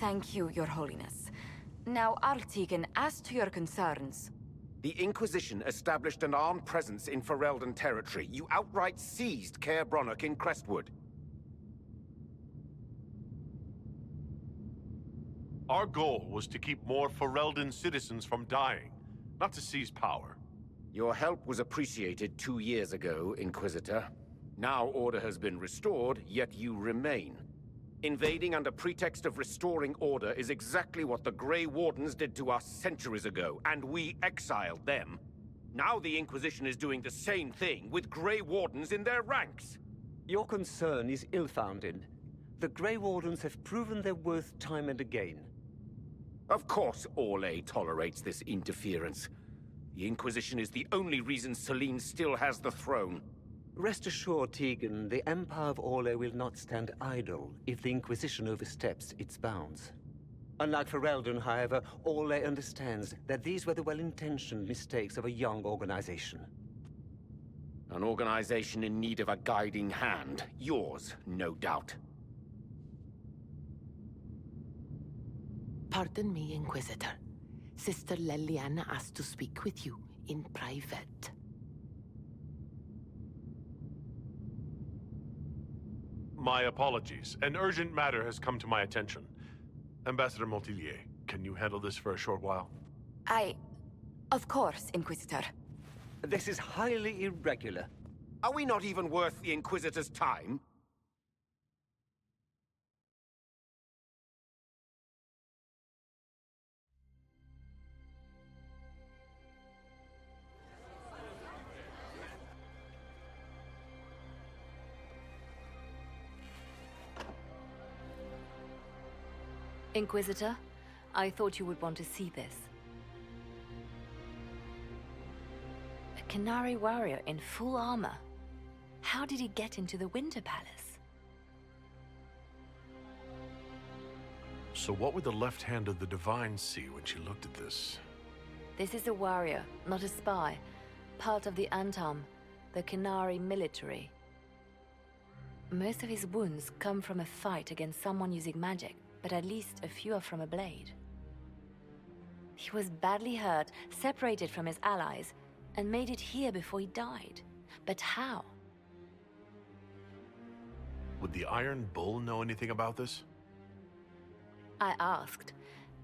Thank you, Your Holiness. Now, Artigan, as to your concerns... The Inquisition established an armed presence in Ferelden territory. You outright seized Caer Bronach in Crestwood. Our goal was to keep more Ferelden citizens from dying, not to seize power. Your help was appreciated 2 years ago, Inquisitor. Now order has been restored, yet you remain. Invading under pretext of restoring order is exactly what the Grey Wardens did to us centuries ago, and we exiled them. Now the Inquisition is doing the same thing with Grey Wardens in their ranks. Your concern is ill-founded. The Grey Wardens have proven their worth time and again. Of course Orlais tolerates this interference. The Inquisition is the only reason Selene still has the throne. Rest assured, Tegan, the Empire of Orlais will not stand idle if the Inquisition oversteps its bounds. Unlike Ferelden, however, Orlais understands that these were the well-intentioned mistakes of a young organization. An organization in need of a guiding hand. Yours, no doubt. Pardon me, Inquisitor. Sister Leliana asked to speak with you in private. My apologies. An urgent matter has come to my attention. Ambassador Montillier, can you handle this for a short while? Of course, Inquisitor. This is highly irregular. Are we not even worth the Inquisitor's time? Inquisitor, I thought you would want to see this. A Qunari warrior in full armor. How did he get into the Winter Palace? So what would the left hand of the Divine see when she looked at this? This is a warrior, not a spy. Part of the Antam, the Qunari military. Most of his wounds come from a fight against someone using magic, but at least a few are from a blade. He was badly hurt, separated from his allies, and made it here before he died. But how? Would the Iron Bull know anything about this? I asked,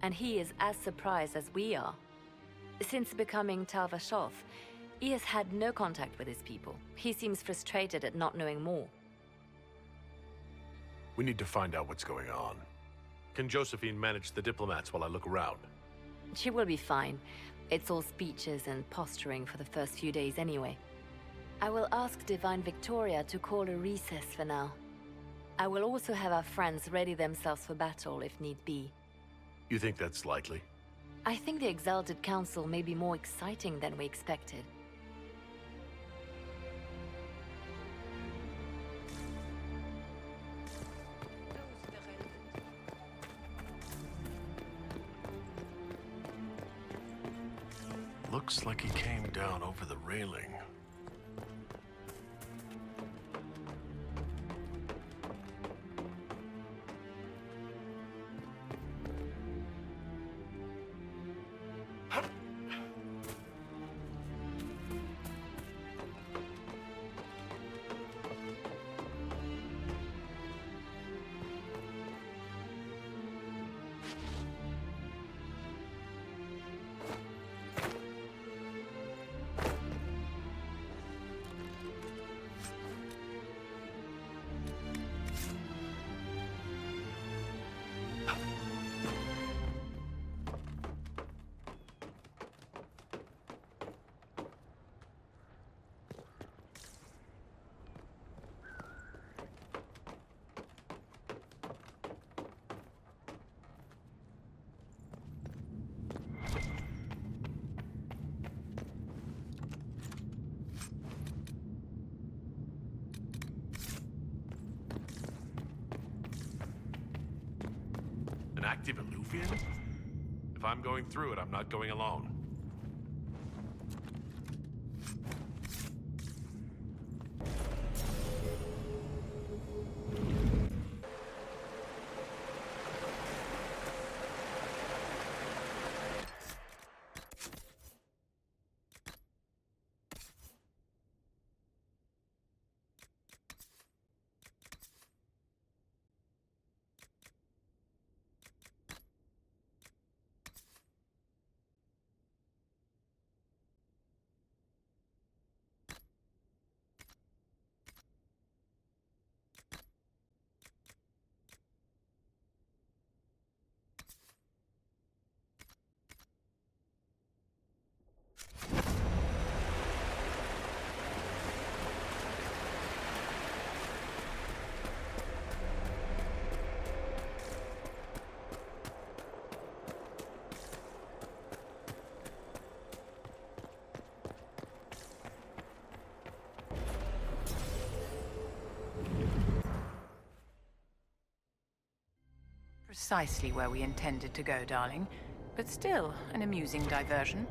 and he is as surprised as we are. Since becoming Tal Vashoth, he has had no contact with his people. He seems frustrated at not knowing more. We need to find out what's going on. Can Josephine manage the diplomats while I look around? She will be fine. It's all speeches and posturing for the first few days anyway. I will ask Divine Victoria to call a recess for now. I will also have our friends ready themselves for battle if need be. You think that's likely? I think the Exalted Council may be more exciting than we expected. Looks like he came down over the railing. An active Elufian? If I'm going through it, I'm not going alone. precisely where we intended to go, darling, but still an amusing diversion.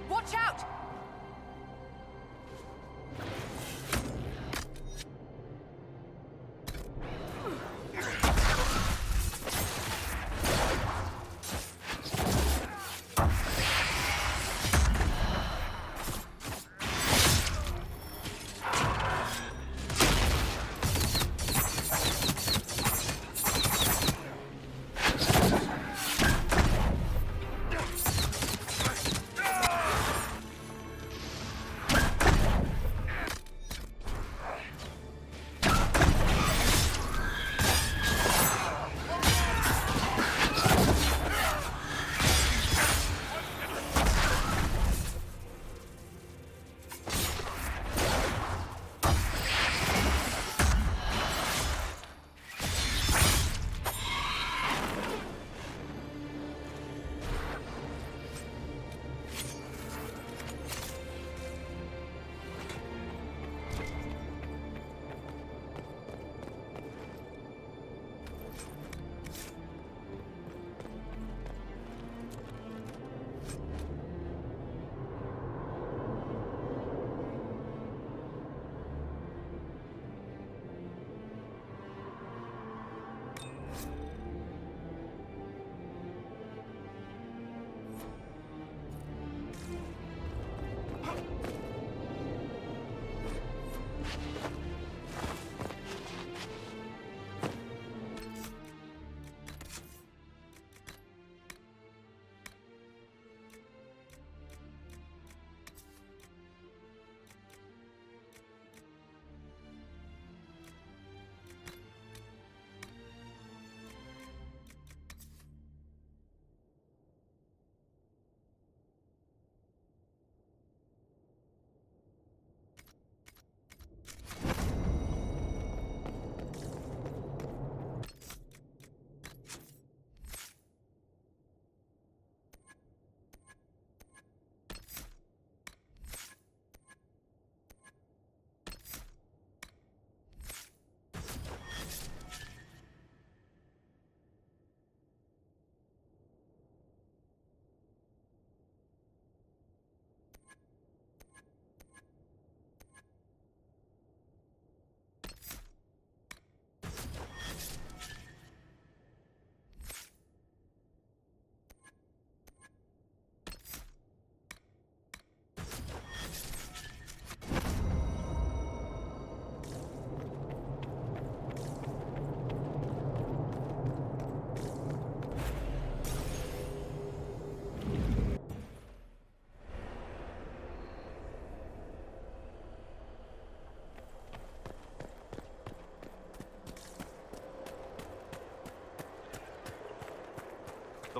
Watch out!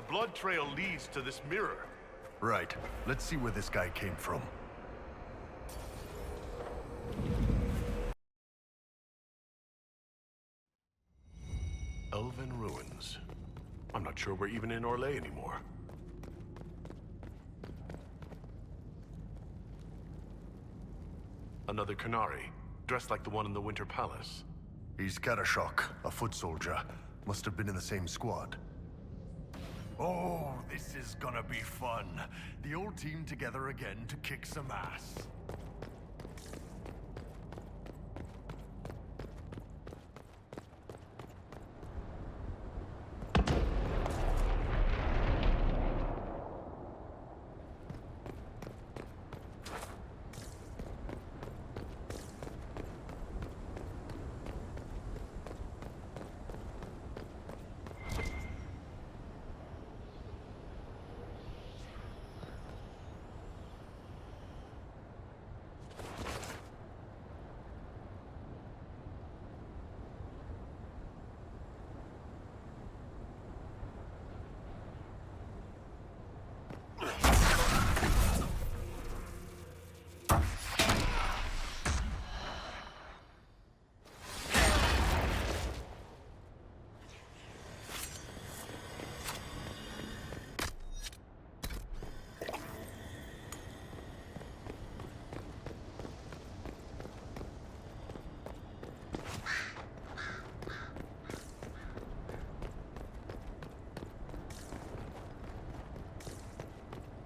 The blood trail leads to this mirror. Right. Let's see where this guy came from. Elven ruins. I'm not sure we're even in Orlais anymore. Another Qunari, dressed like the one in the Winter Palace. He's Karashok, a foot soldier. Must have been in the same squad. Oh, this is gonna be fun. The old team together again to kick some ass.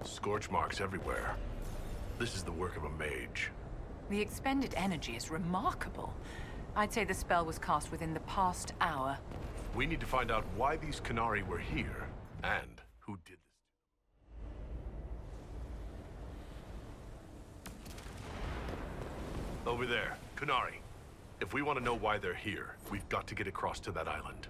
Scorch marks everywhere. This is the work of a mage. The expended energy is remarkable. I'd say the spell was cast within the past hour. We need to find out why these Qunari were here, and who did this. Over there, Qunari. If we want to know why they're here, we've got to get across to that island.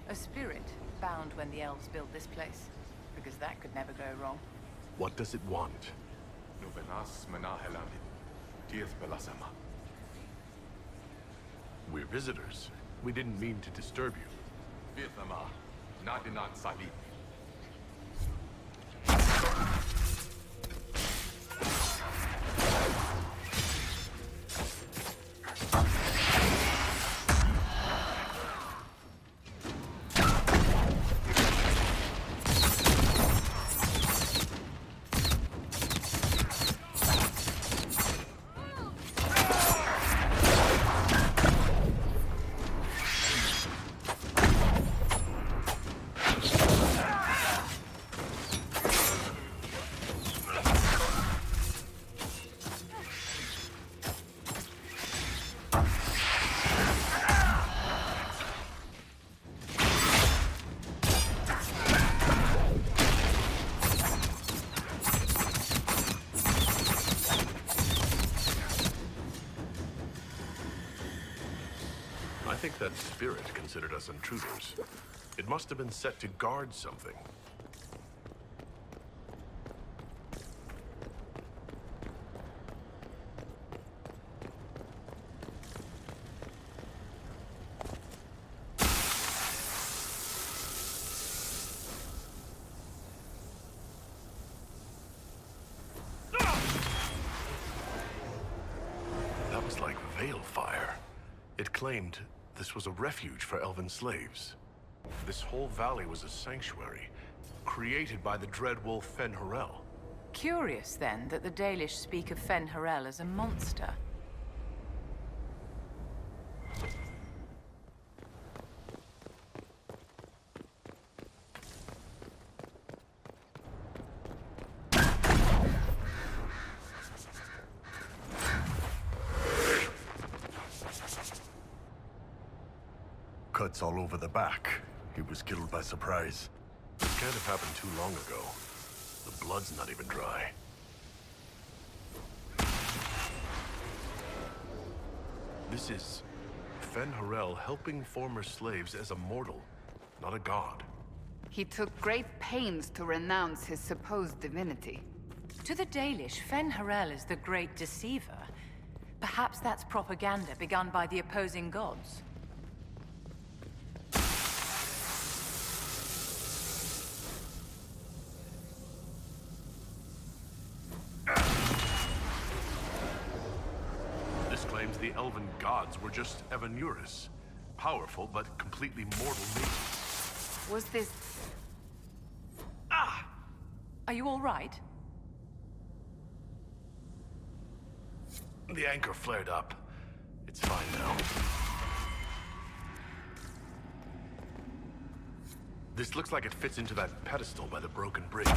A spirit bound when the elves built this place. Because that could never go wrong. What does it want? We're visitors. We didn't mean to disturb you. I think that spirit considered us intruders. It must have been set to guard something. That was like veil fire. It claimed this was a refuge for elven slaves. This whole valley was a sanctuary, created by the dread wolf Fen-Harel. Curious, then, that the Dalish speak of Fen-Harel as a monster. Cuts all over the back. He was killed by surprise. It can't have happened too long ago. The blood's not even dry. This is Fen-Harel helping former slaves as a mortal, not a god. He took great pains to renounce his supposed divinity. To the Dalish, Fen-Harel is the great deceiver. Perhaps that's propaganda begun by the opposing gods. The elven gods were just Evanuris. Powerful, but completely mortal nations. Was this... Ah! Are you all right? The anchor flared up. It's fine now. This looks like it fits into that pedestal by the broken bridge.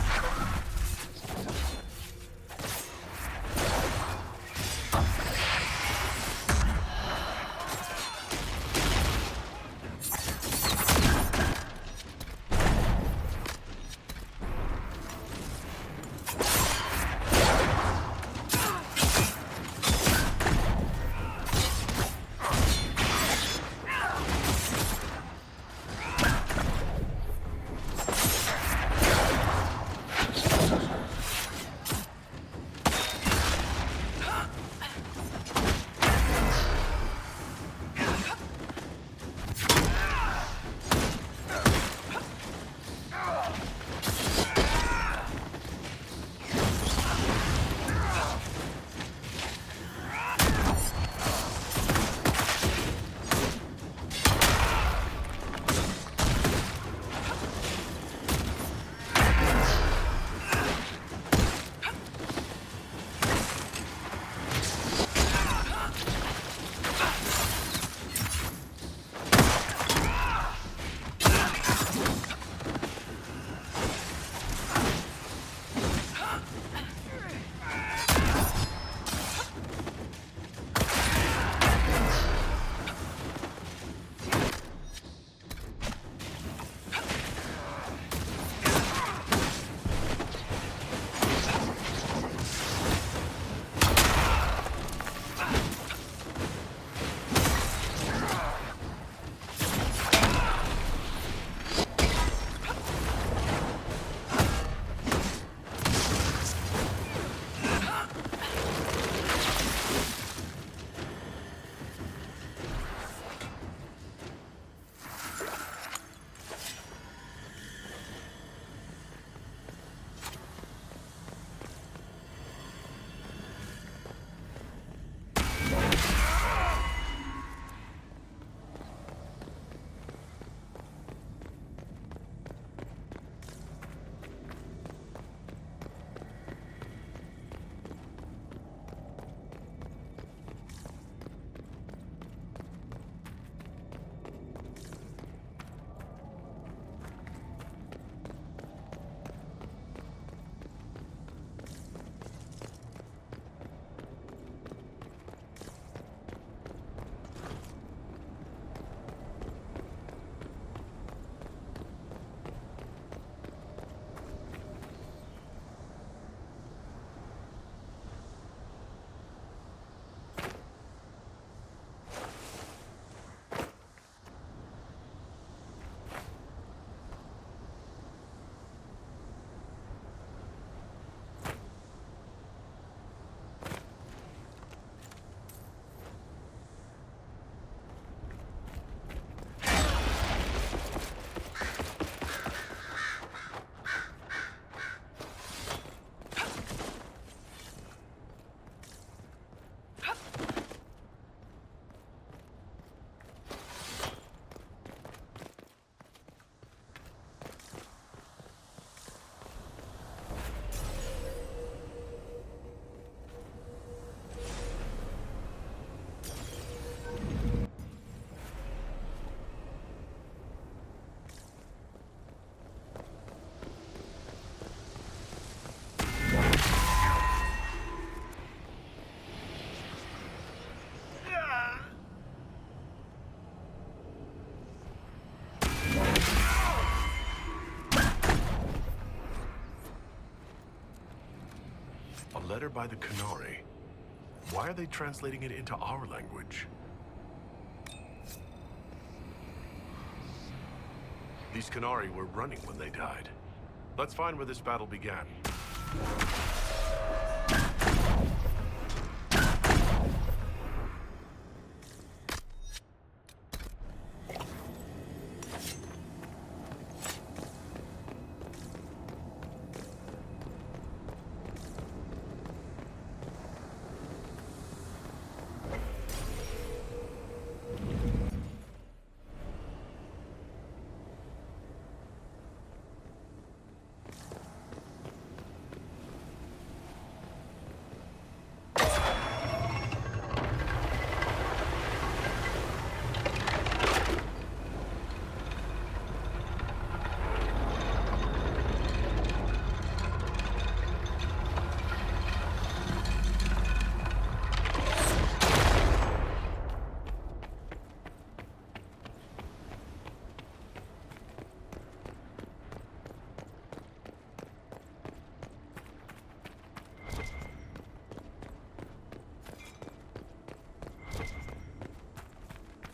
letter by the Qunari. Why are they translating it into our language? These Qunari were running when they died. Let's find where this battle began.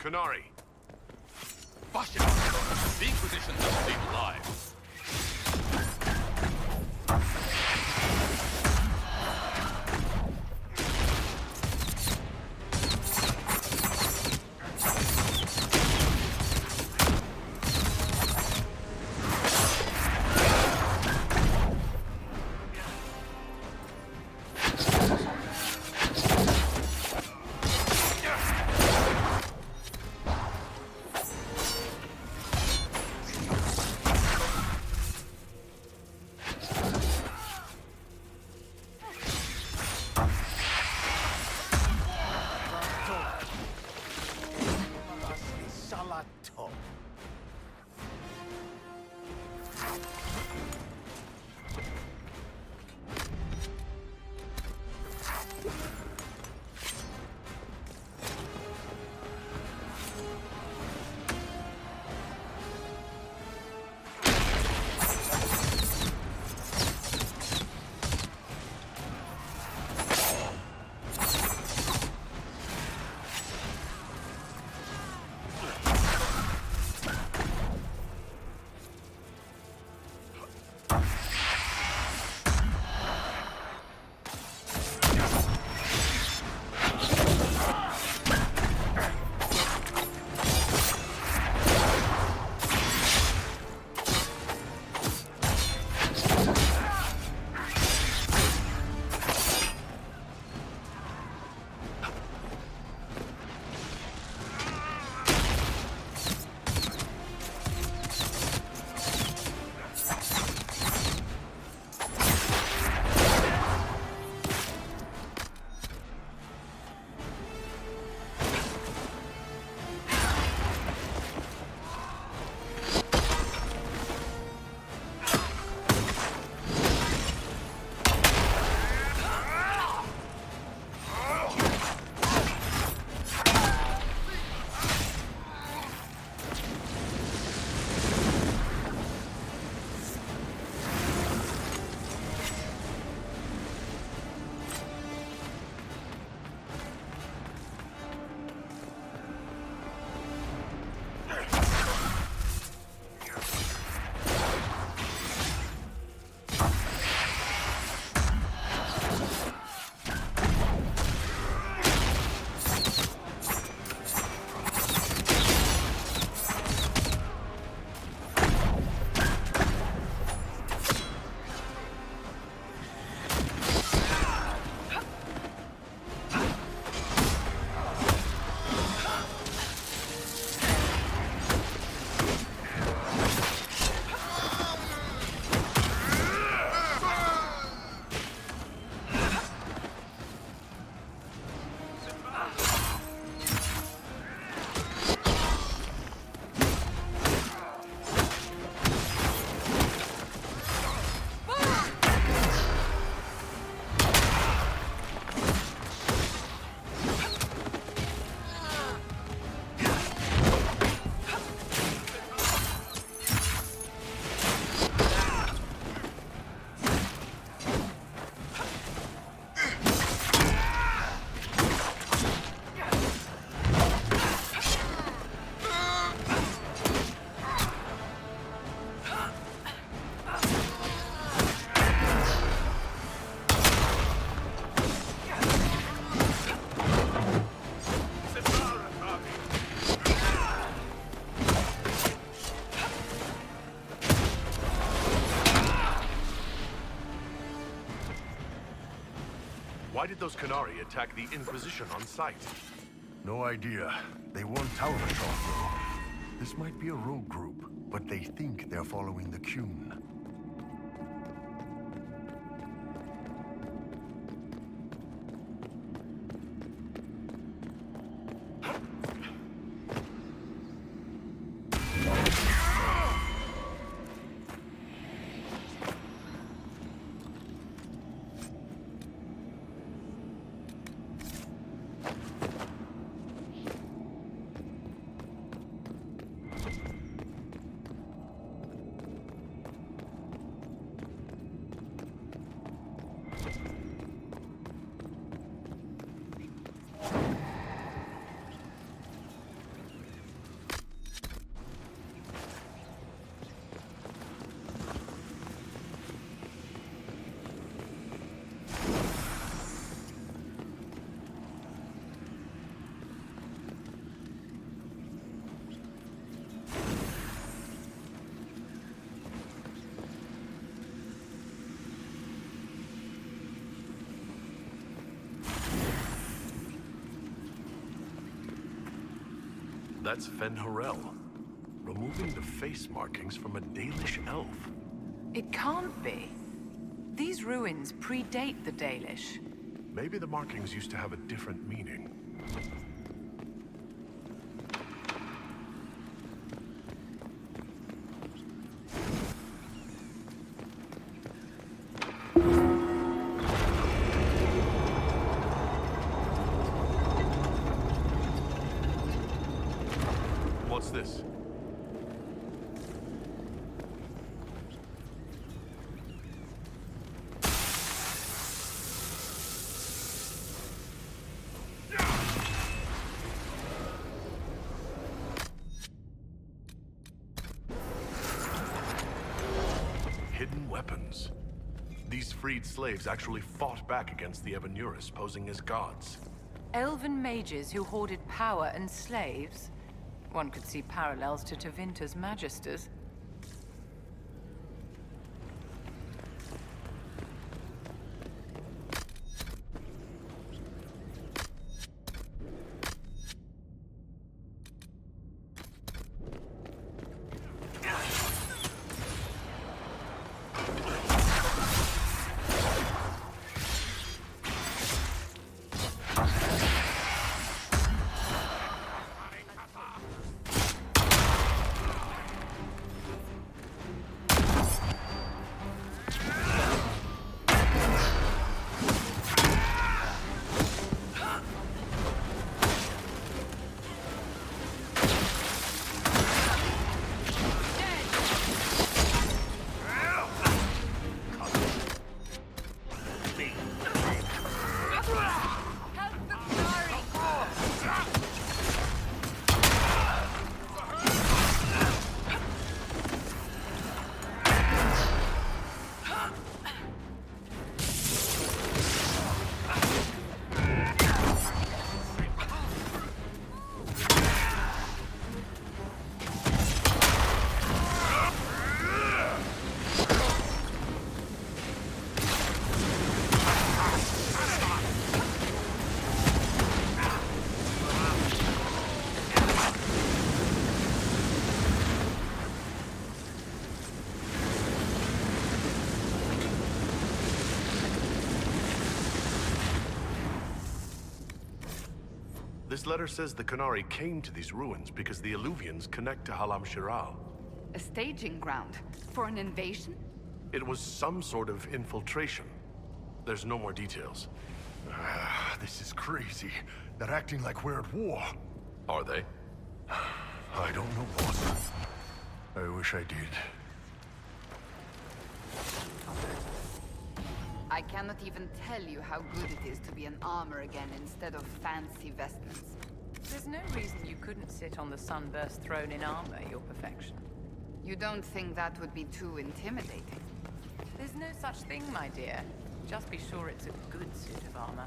Qunari! Basha! The Inquisition doesn't leave alive. did those Qunari attack the Inquisition on sight? No idea. They weren't Talbot though. This might be a rogue group, but they think they're following the Qun. That's Fen Harel, removing the face markings from a Dalish elf. It can't be. These ruins predate the Dalish. Maybe the markings used to have a different meaning. What's this? Hidden weapons. These freed slaves actually fought back against the Evanuris, posing as gods. Elven mages who hoarded power and slaves? One could see parallels to Tevinter's Magisters. This letter says the Qunari came to these ruins because the Alluvians connect to Halam Shiral. A staging ground for an invasion? It was some sort of infiltration. There's no more details. This is crazy. They're acting like we're at war. Are they? I don't know, boss. I wish I did. I cannot even tell you how good it is to be an armor again instead of fancy vestments. There's no reason you couldn't sit on the sunburst throne in armor, your perfection. You don't think that would be too intimidating? There's no such thing, my dear. Just be sure it's a good suit of armor.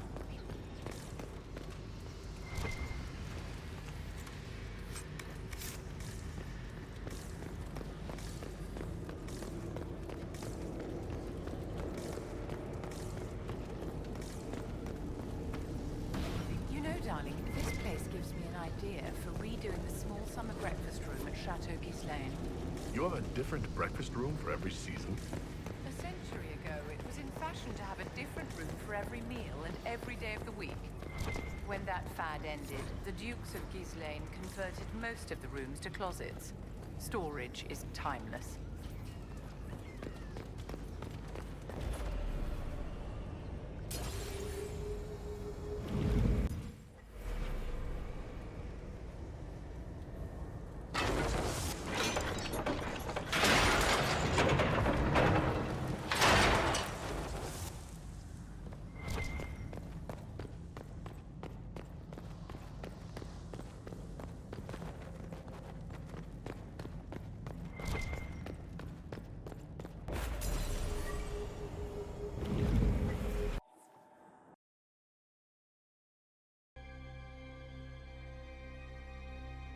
all-summer breakfast room at Chateau Ghislaine. You have a different breakfast room for every season? A century ago, it was in fashion to have a different room for every meal and every day of the week. When that fad ended, the Dukes of Ghislaine converted most of the rooms to closets. Storage is timeless.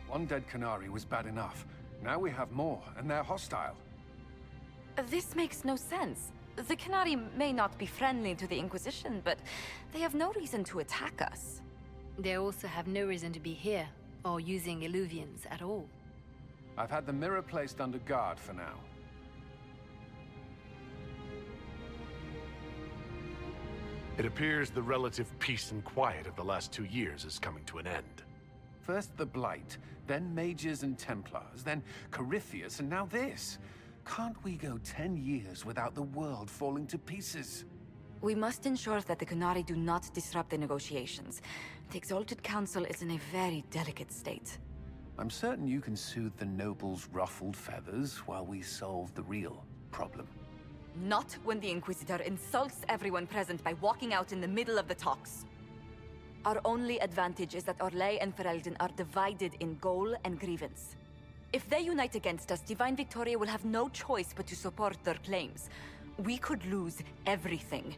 One dead Canary was bad enough. Now we have more, and they're hostile. This makes no sense. The Canary may not be friendly to the Inquisition, but they have no reason to attack us. They also have no reason to be here, or using Illuvians at all. I've had the mirror placed under guard for now. It appears the relative peace and quiet of the last 2 years is coming to an end. First the Blight, then Mages and Templars, then Corypheus, and now this. Can't we go 10 years without the world falling to pieces? We must ensure that the Canary do not disrupt the negotiations. The Exalted Council is in a very delicate state. I'm certain you can soothe the nobles' ruffled feathers while we solve the real problem. Not when the Inquisitor insults everyone present by walking out in the middle of the talks. Our only advantage is that Orlais and Ferelden are divided in goal and grievance. If they unite against us, Divine Victoria will have no choice but to support their claims. We could lose everything.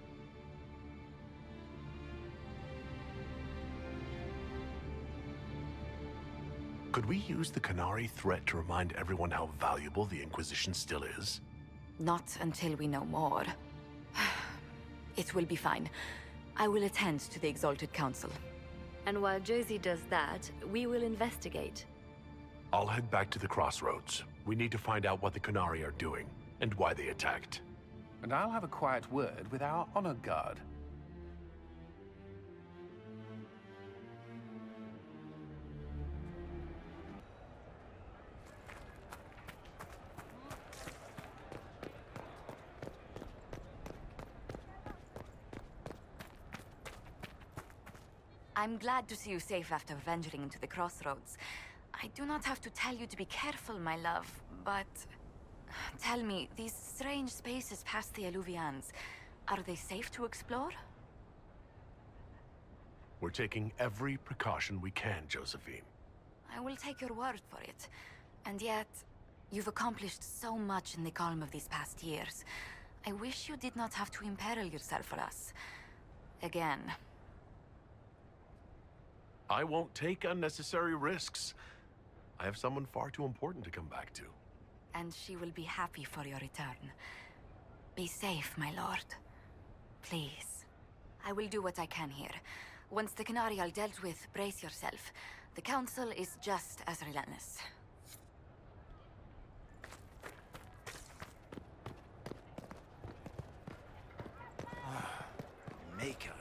Could we use the Canary threat to remind everyone how valuable the Inquisition still is? Not until we know more. It will be fine. I will attend to the Exalted Council. And while Josie does that, we will investigate. I'll head back to the crossroads. We need to find out what the Canary are doing, and why they attacked. And I'll have a quiet word with our honor guard. I'm glad to see you safe after venturing into the crossroads. I do not have to tell you to be careful, my love, but... Tell me, these strange spaces past the Illuvians, are they safe to explore? We're taking every precaution we can, Josephine. I will take your word for it. And yet, you've accomplished so much in the calm of these past years. I wish you did not have to imperil yourself for us. Again. I won't take unnecessary risks. I have someone far too important to come back to. And she will be happy for your return. Be safe, my lord. Please. I will do what I can here. Once the Canary are dealt with, brace yourself. The Council is just as relentless. Maker.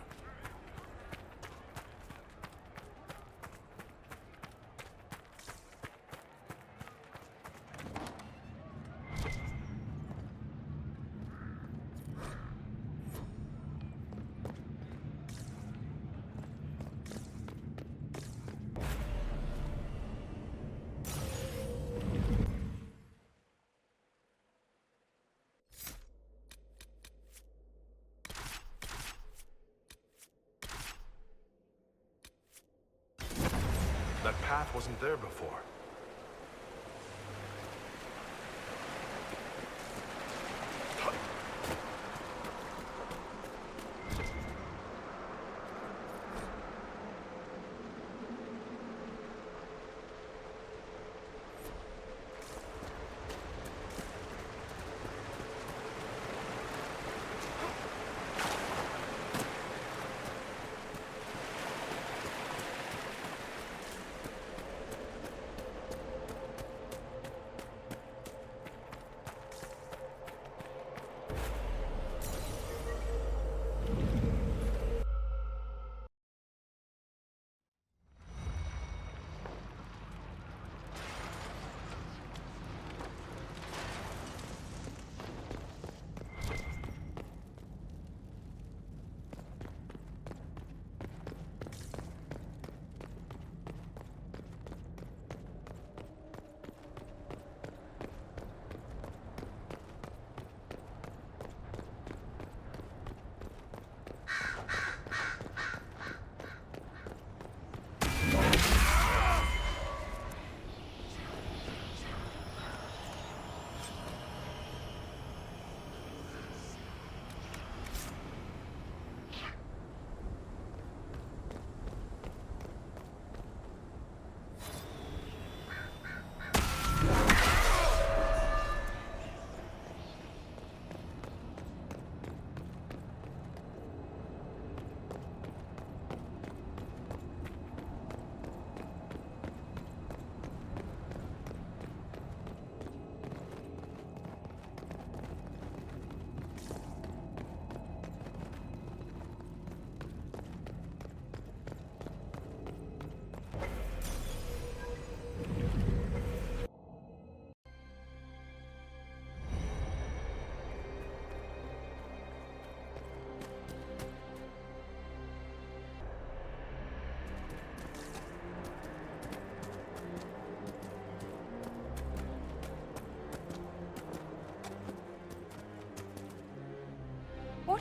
That path wasn't there before.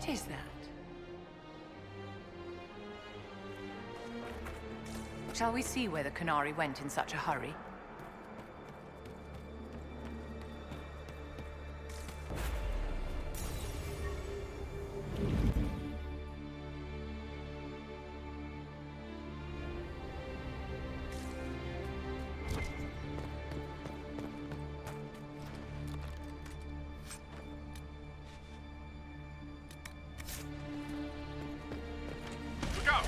What is that? Shall we see where the Canary went in such a hurry? Look out!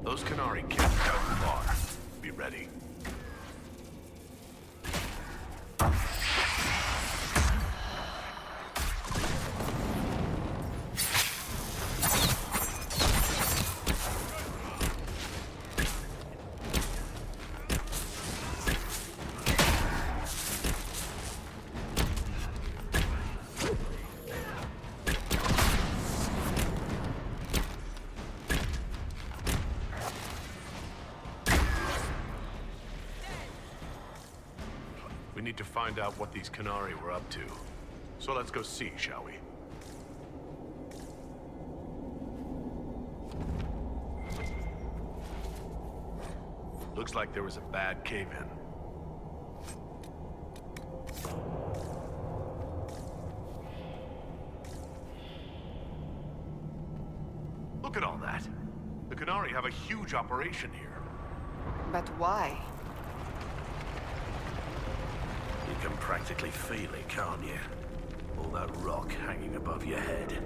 Those Canary can't go far. Be ready. We need to find out what these Canary were up to. So let's go see, shall we? Looks like there was a bad cave-in. Look at all that. The Canary have a huge operation here. But why? You can practically feel it, can't you? All that rock hanging above your head.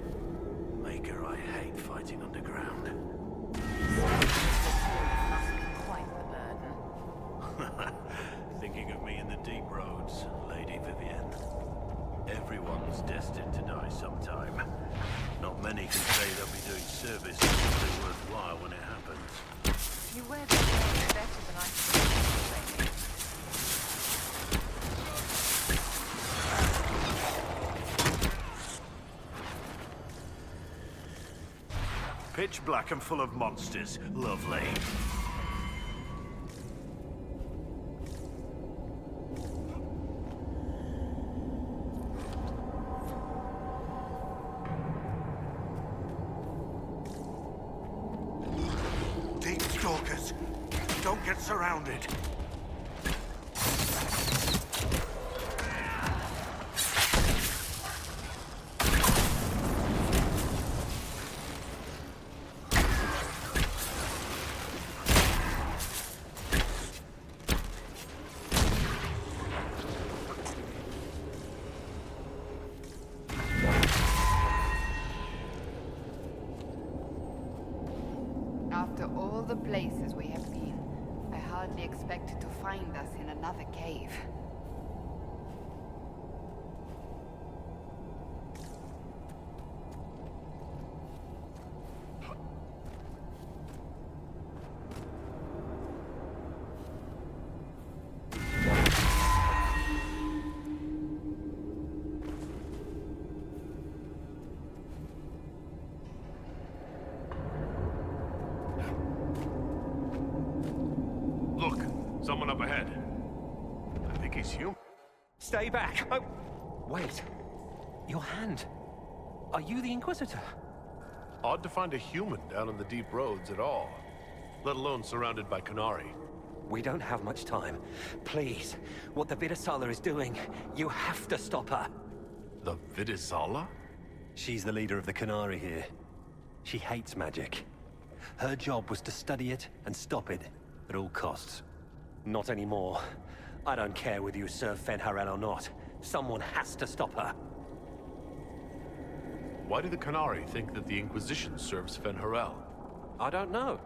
Maker, I hate fighting underground. Must be quite the burden. Thinking of me in the deep roads, Lady Vivienne? Everyone's destined to die sometime. Not many can say they'll be doing service something worthwhile when it happens. You wear the clothes better than I can. Pitch black and full of monsters. Lovely. Deep stalkers. Don't get surrounded. After all the places we have been, I hardly expected to find us in another cave. Look, someone up ahead. I think he's human. Stay back! Oh, wait. Your hand. Are you the Inquisitor? Odd to find a human down in the deep roads at all, let alone surrounded by Qunari. We don't have much time. Please, what the Vidasala is doing, you have to stop her. The Vidisala? She's the leader of the Qunari here. She hates magic. Her job was to study it and stop it at all costs. Not anymore. I don't care whether you serve Fen'Harel or not. Someone has to stop her. Why do the Qunari think that the Inquisition serves Fen'Harel? I don't know.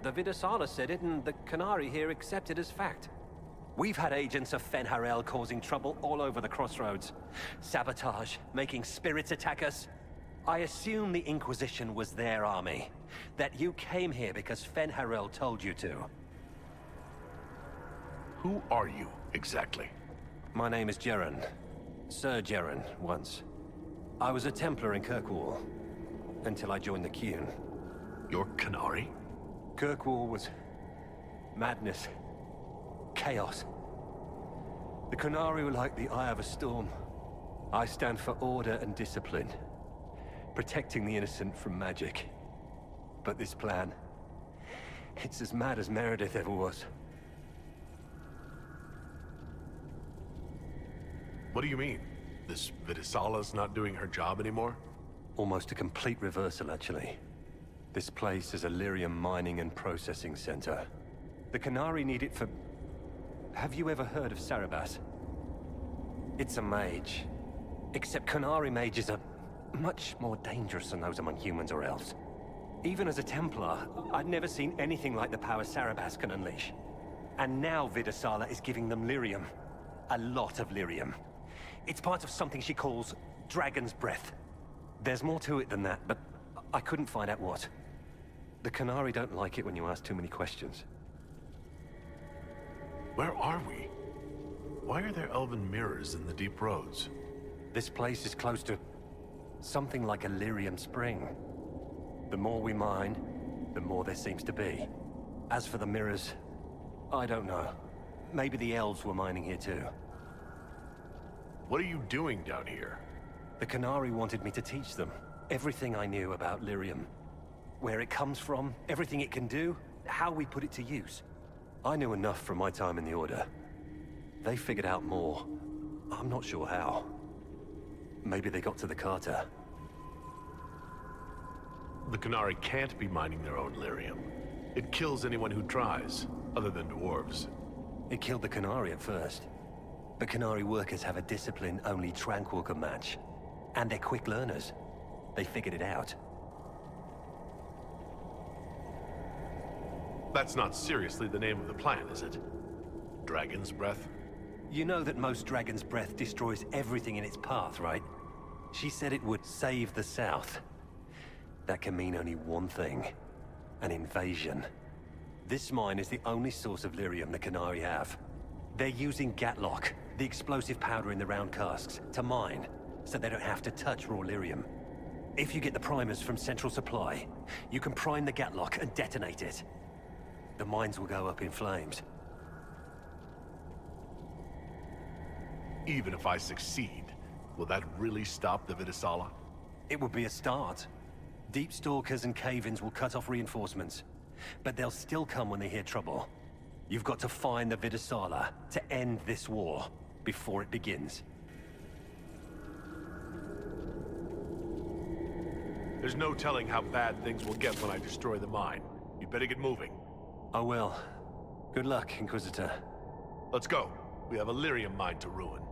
The Vidasala said it, and the Qunari here accept it as fact. We've had agents of Fen'Harel causing trouble all over the crossroads. Sabotage, making spirits attack us. I assume the Inquisition was their army. That you came here because Fen'Harel told you to. Who are you, exactly? My name is Jeren. Sir Jeren, once. I was a Templar in Kirkwall, until I joined the Qun. You're Qunari? Kirkwall was madness, chaos. The Qunari were like the eye of a storm. I stand for order and discipline, protecting the innocent from magic. But this plan, it's as mad as Meredith ever was. What do you mean? This Vidisala's not doing her job anymore? Almost a complete reversal, actually. This place is a lyrium mining and processing center. The Qunari need it for... Have you ever heard of Sarabas? It's a mage. Except Qunari mages are much more dangerous than those among humans or elves. Even as a Templar, I'd never seen anything like the power Sarabas can unleash. And now Vidisala is giving them lyrium. A lot of lyrium. It's part of something she calls Dragon's Breath. There's more to it than that, but I couldn't find out what. The Qunari don't like it when you ask too many questions. Where are we? Why are there elven mirrors in the deep roads? This place is close to something like a lyrium spring. The more we mine, the more there seems to be. As for the mirrors, I don't know. Maybe the elves were mining here too. What are you doing down here? The Qunari wanted me to teach them everything I knew about lyrium. Where it comes from, everything it can do, how we put it to use. I knew enough from my time in the Order. They figured out more. I'm not sure how. Maybe they got to the Carter. The Qunari can't be mining their own lyrium. It kills anyone who tries, other than dwarves. It killed the Qunari at first. But Qunari workers have a discipline only Tranquil can match. And they're quick learners. They figured it out. That's not seriously the name of the plan, is it? Dragon's Breath? You know that most Dragon's Breath destroys everything in its path, right? She said it would save the South. That can mean only one thing. An invasion. This mine is the only source of lyrium the Qunari have. They're using Gatlock, the explosive powder in the round casks, to mine, so they don't have to touch raw lyrium. If you get the primers from Central Supply, you can prime the Gatlock and detonate it. The mines will go up in flames. Even if I succeed, will that really stop the Vidisala? It would be a start. Deep Stalkers and cave-ins will cut off reinforcements, but they'll still come when they hear trouble. You've got to find the Vidisala to end this war before it begins. There's no telling how bad things will get when I destroy the mine. You'd better get moving. I will. Good luck, Inquisitor. Let's go. We have a lyrium mine to ruin.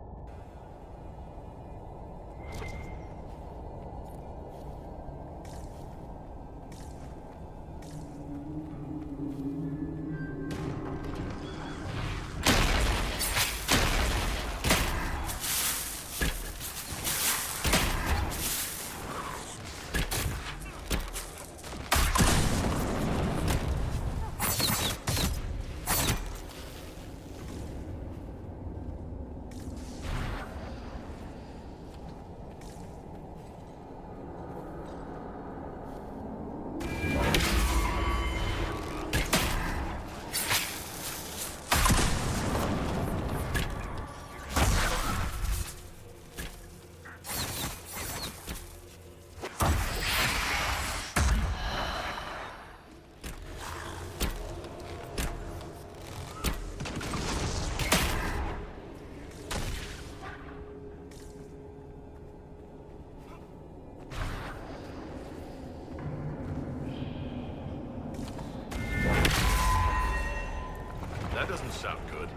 That doesn't sound good.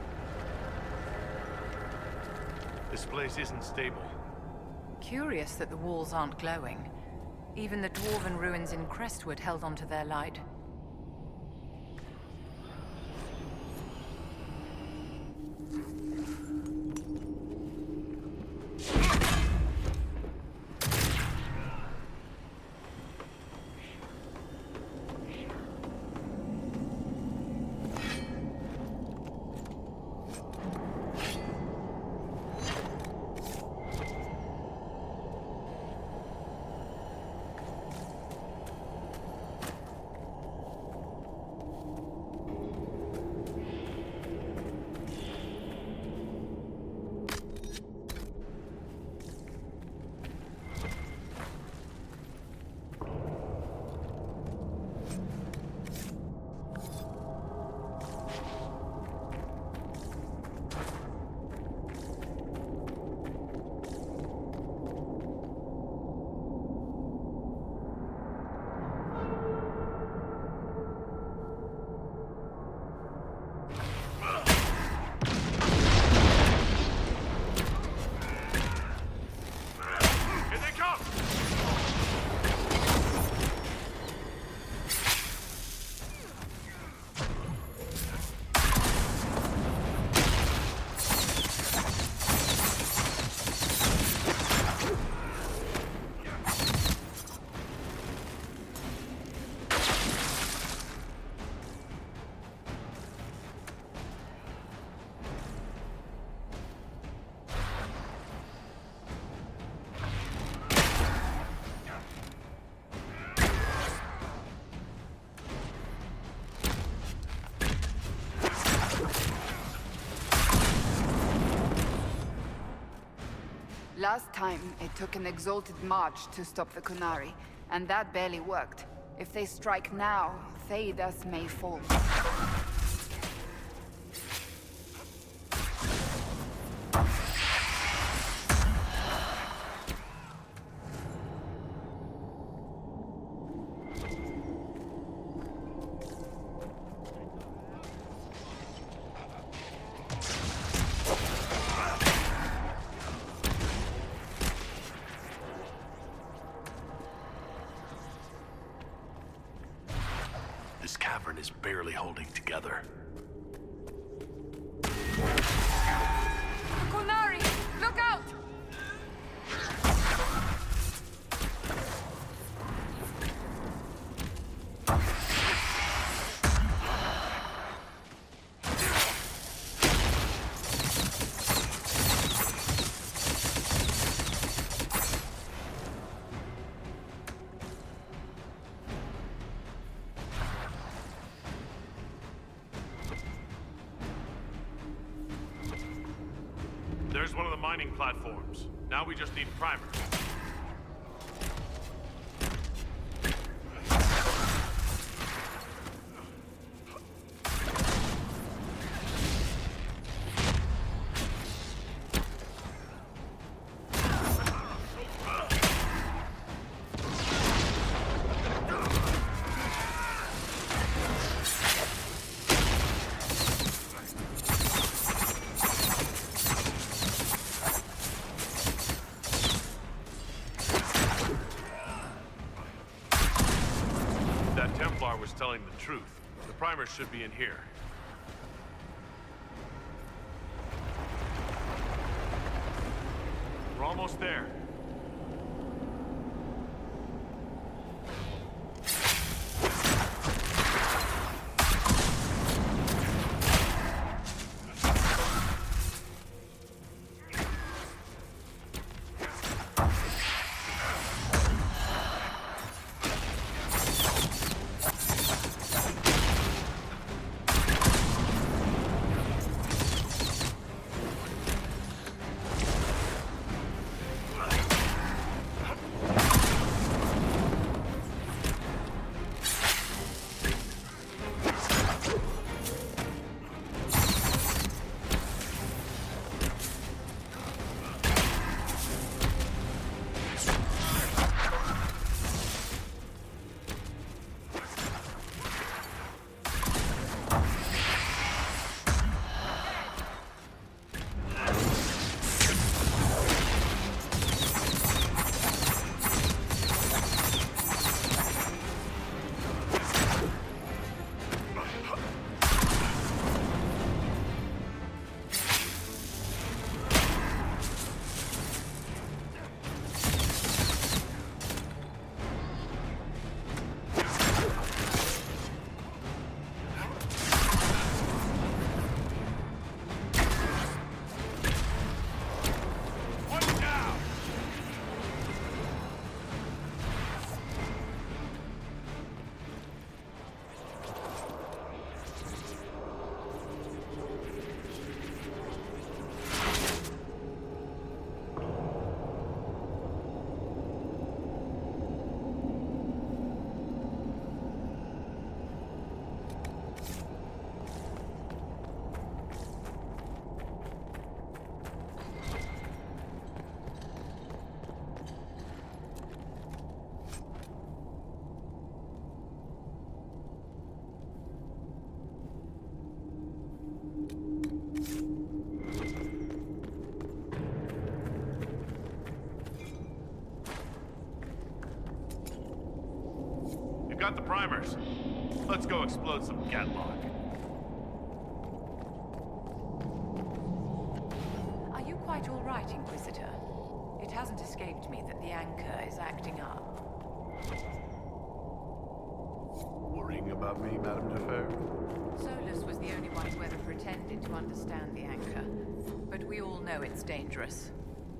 This place isn't stable. Curious that the walls aren't glowing. Even the dwarven ruins in Crestwood held onto their light. Last time, it took an exalted march to stop the Qunari, and that barely worked. If they strike now, Thedas may fall. This cavern is barely holding mining platforms. Now we just need primers. Templar was telling the truth. The primers should be in here. We're almost there. Got the primers. Let's go explode some catlock. Are you quite all right, Inquisitor? It hasn't escaped me that the anchor is acting up. Worrying about me, Madame de Fer? Solus was the only one who ever pretended to understand the anchor. But we all know it's dangerous.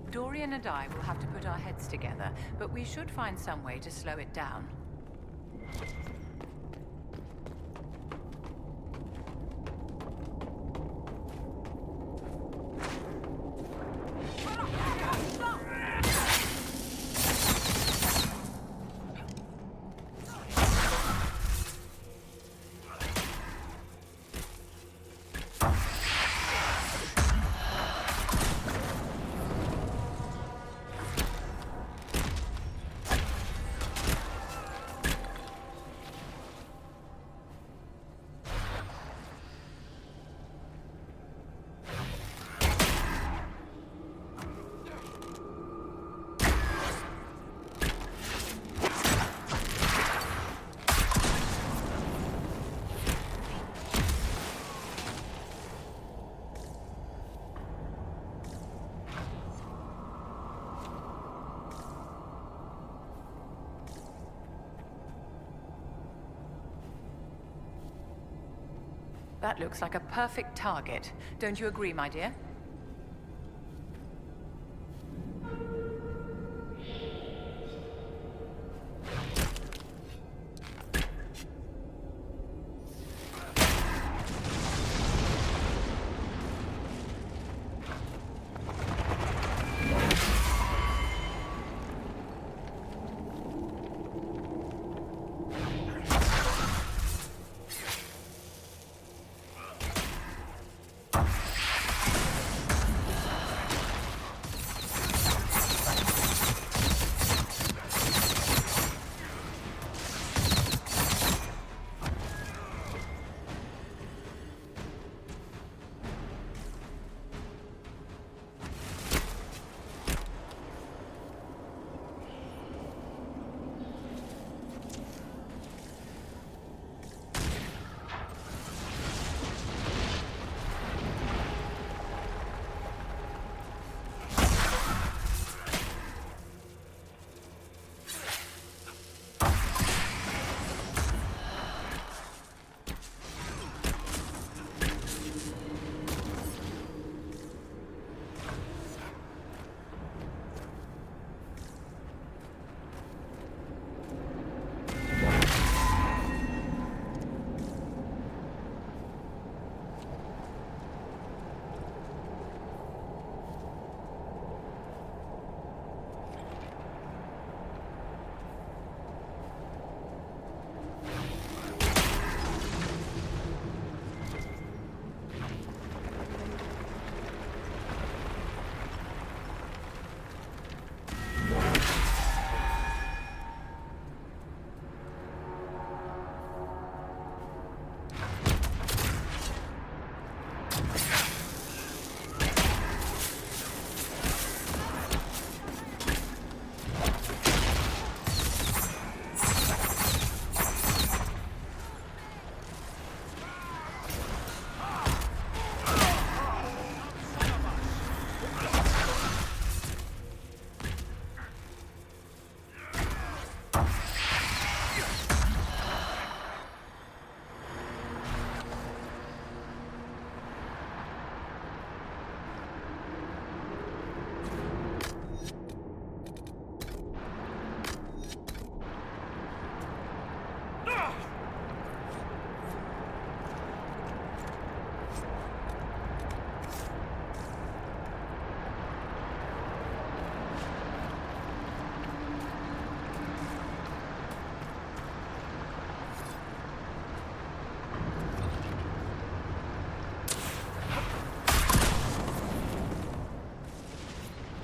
Dorian and I will have to put our heads together, but we should find some way to slow it down. That looks like a perfect target. Don't you agree, my dear?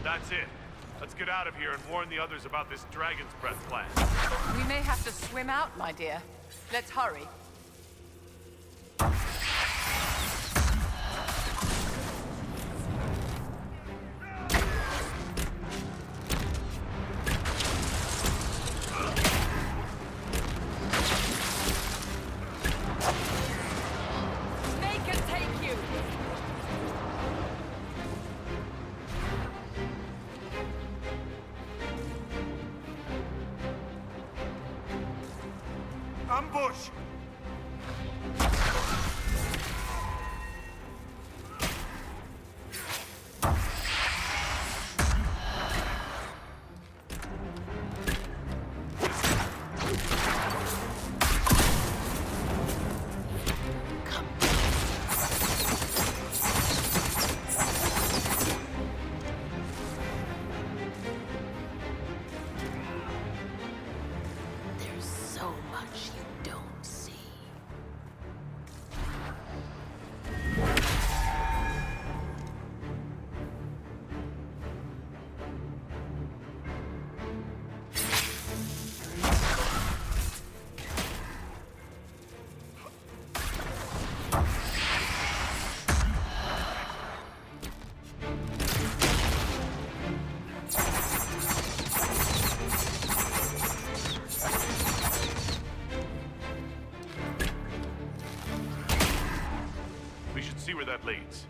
That's it. Let's get out of here and warn the others about this Dragon's Breath plan. We may have to swim out, my dear. Let's hurry. Ambush! There's so much you don't see. We should see where that leads.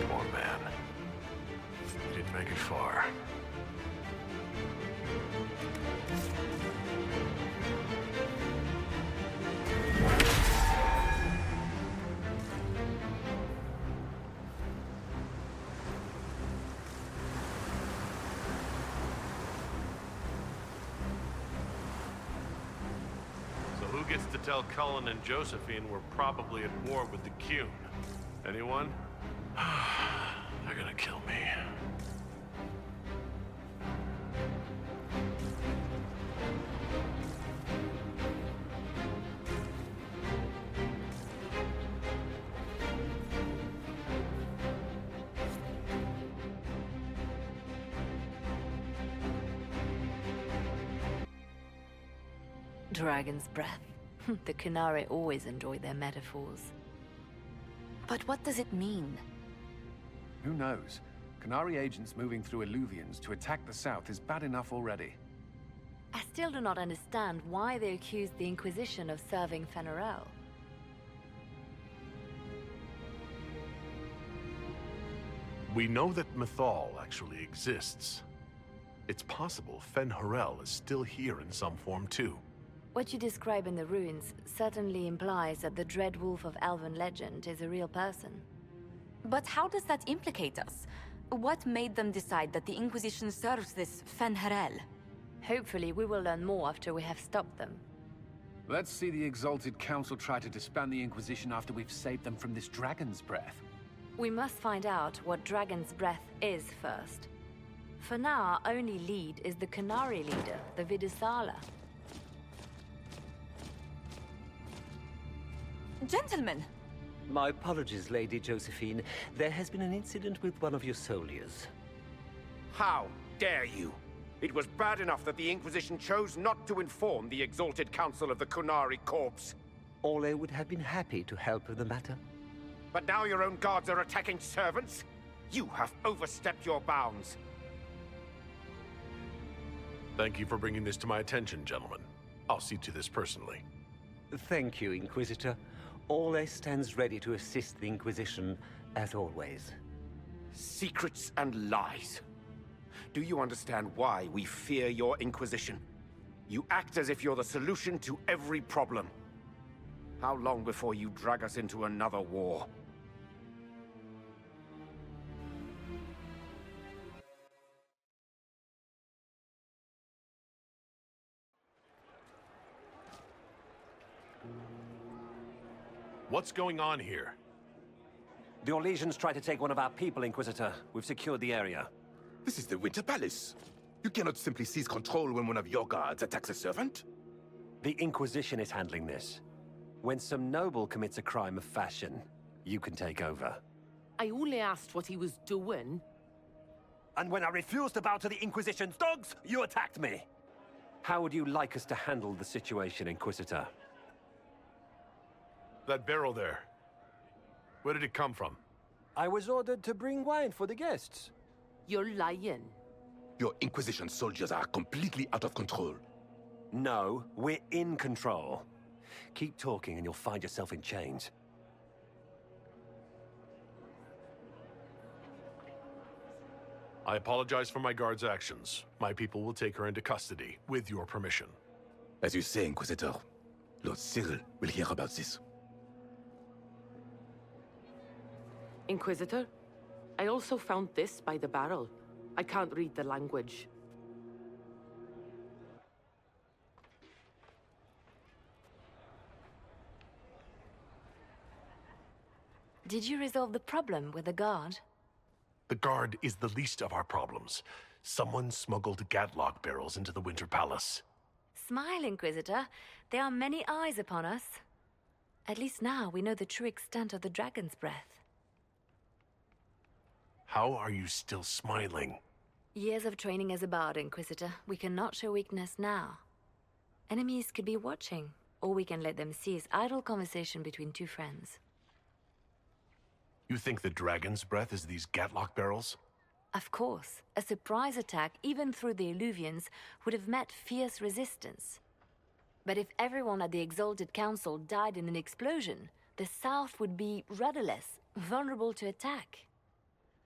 Poor man. He didn't make it far. So who gets to tell Cullen and Josephine we're probably at war with the Qun? Anyone? They're gonna kill me. Dragon's breath. The Qunari always enjoy their metaphors. But what does it mean? Who knows? Qunari agents moving through Illuvians to attack the south is bad enough already. I still do not understand why they accused the Inquisition of serving Fen'Harel. We know that Mythal actually exists. It's possible Fen'Harel is still here in some form too. What you describe in the ruins certainly implies that the Dread Wolf of Elven legend is a real person. But how does that implicate us? What made them decide that the Inquisition serves this Fen'Harel? Hopefully we will learn more after we have stopped them. Let's see the Exalted Council try to disband the Inquisition after we've saved them from this Dragon's Breath. We must find out what Dragon's Breath is first. For now, our only lead is the Qunari leader, the Vidusala. Gentlemen! My apologies, Lady Josephine. There has been an incident with one of your soldiers. How dare you? It was bad enough that the Inquisition chose not to inform the Exalted Council of the Qunari Corps. Ole would have been happy to help with the matter. But now your own guards are attacking servants? You have overstepped your bounds. Thank you for bringing this to my attention, gentlemen. I'll see to this personally. Thank you, Inquisitor. Ole stands ready to assist the Inquisition, as always. Secrets and lies. Do you understand why we fear your Inquisition? You act as if you're the solution to every problem. How long before you drag us into another war? What's going on here? The Orlesians tried to take one of our people, Inquisitor. We've secured the area. This is the Winter Palace. You cannot simply seize control when one of your guards attacks a servant. The Inquisition is handling this. When some noble commits a crime of fashion, you can take over. I only asked what he was doing. And when I refused to bow to the Inquisition's dogs, you attacked me! How would you like us to handle the situation, Inquisitor? That barrel there. Where did it come from? I was ordered to bring wine for the guests. You're lying. Your Inquisition soldiers are completely out of control. No, we're in control. Keep talking and you'll find yourself in chains. I apologize for my guard's actions. My people will take her into custody, with your permission. As you say, Inquisitor, Lord Cyril will hear about this. Inquisitor, I also found this by the barrel. I can't read the language. Did you resolve the problem with the guard? The guard is the least of our problems. Someone smuggled Gatlock barrels into the Winter Palace. Smile, Inquisitor. There are many eyes upon us. At least now we know the true extent of the dragon's breath. How are you still smiling? Years of training as a bard, Inquisitor. We cannot show weakness now. Enemies could be watching, or we can let them seize idle conversation between two friends. You think the dragon's breath is these Gatlock barrels? Of course. A surprise attack, even through the Illuvians, would have met fierce resistance. But if everyone at the Exalted Council died in an explosion, the South would be rudderless, vulnerable to attack.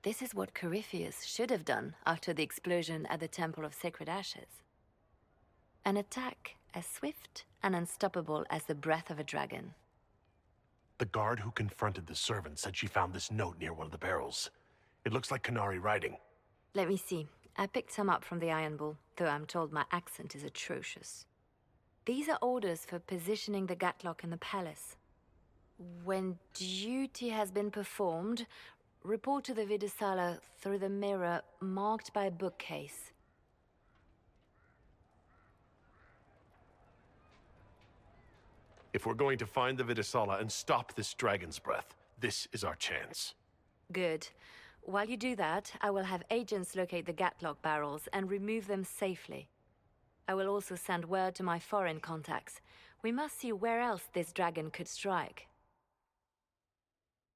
This is what Corypheus should have done after the explosion at the Temple of Sacred Ashes. An attack as swift and unstoppable as the breath of a dragon. The guard who confronted the servant said she found this note near one of the barrels. It looks like Canary writing. Let me see. I picked some up from the Iron Bull, though I'm told my accent is atrocious. These are orders for positioning the Gatlock in the palace. When duty has been performed, report to the Vidisala through the mirror marked by a bookcase. If we're going to find the Vidisala and stop this dragon's breath, this is our chance. Good. While you do that, I will have agents locate the Gatlock barrels and remove them safely. I will also send word to my foreign contacts. We must see where else this dragon could strike.